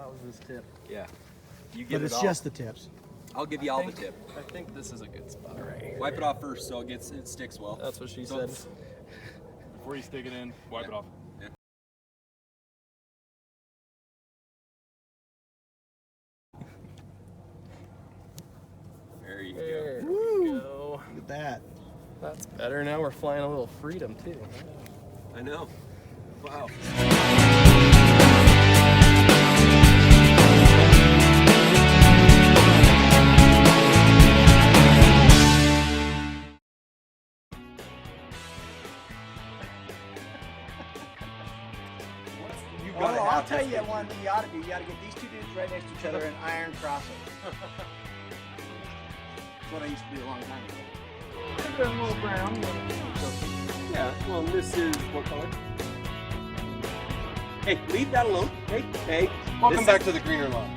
That was his tip. Yeah. You get But it's just the tips. I'll give you all the tip. I think this is a good spot right here. Wipe it off first so it sticks well. That's what she So said. Before you stick it in, wipe it off. Yeah. There you There go. we go. Look at that. That's better. Now we're flying a little freedom too. I know. Wow. Oh, I'll tell you one thing you ought to do. You got to get these two dudes right next to each other and iron crossover. That's what I used to do a long time ago. A little brown. Yeah, well, this is what color? Hey, leave that alone. Hey. Welcome back to the greener lawn.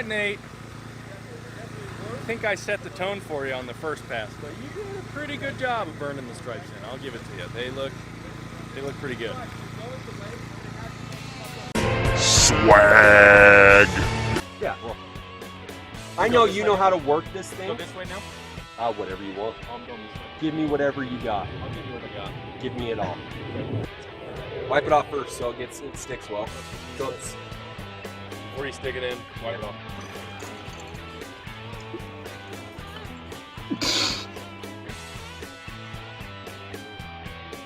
right, Nate. I think I set the tone for you on the first pass, but you did a pretty good job of burning the stripes in. I'll give it to you. They look pretty good. Swag. Yeah, well, I know you know how to work this thing. Go this way now? Whatever you want. I'm going this way. Give me whatever you got. I'll give you what I got. Give me it all. Wipe it off first so it sticks well. So it's, Before you stick it in, wipe it off.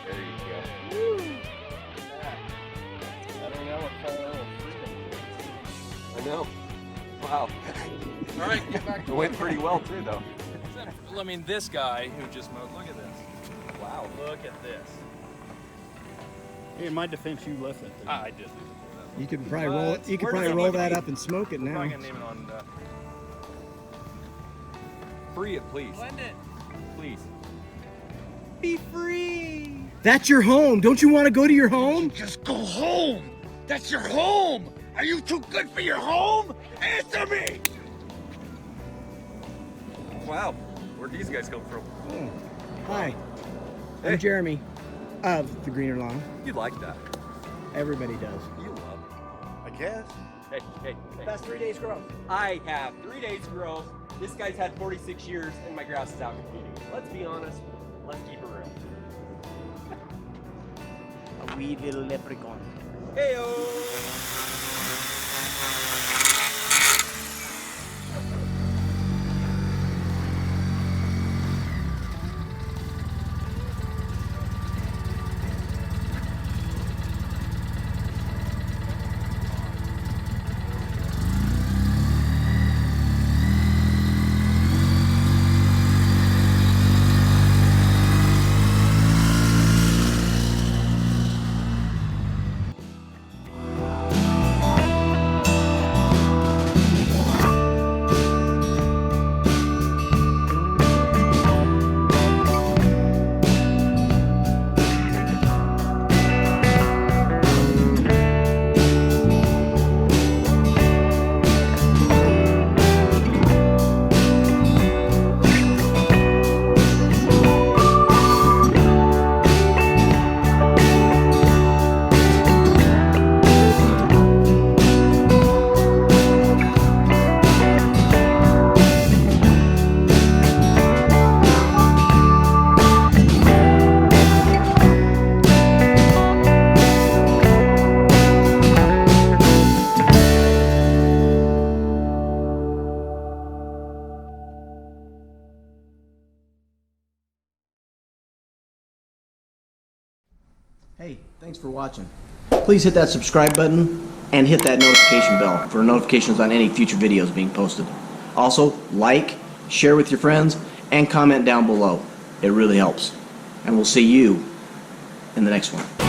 there you go. Better now we're flying a little freedom. I know. Wow. All right, get back It to went pretty well too, though. I mean, this guy who just mowed, look at this. Wow. Look at this. In my defense, you left it. I did. You could probably roll it. You could Where probably does it roll need to that be? up and smoke it I'm now. probably gonna name it on. Free it, please. Blend it. Please. Be free. That's your home. Don't you want to go to your home? Just go home. That's your home. Are you too good for your home? Answer me. Wow. Where'd these guys come from? Oh. Hi, Hey. I'm Jeremy of the Greener Lawn. You like that? Everybody does. You love I guess. it. Hey. Best 3 days growth. I have 3 days growth. This guy's had 46 years, and my grass is out competing. Let's be honest. Let's keep it real. A wee little leprechaun. Heyo. Hey, thanks for watching. Please hit that subscribe button and hit that notification bell for notifications on any future videos being posted. Also, like, share with your friends, and comment down below. It really helps. And we'll see you in the next one.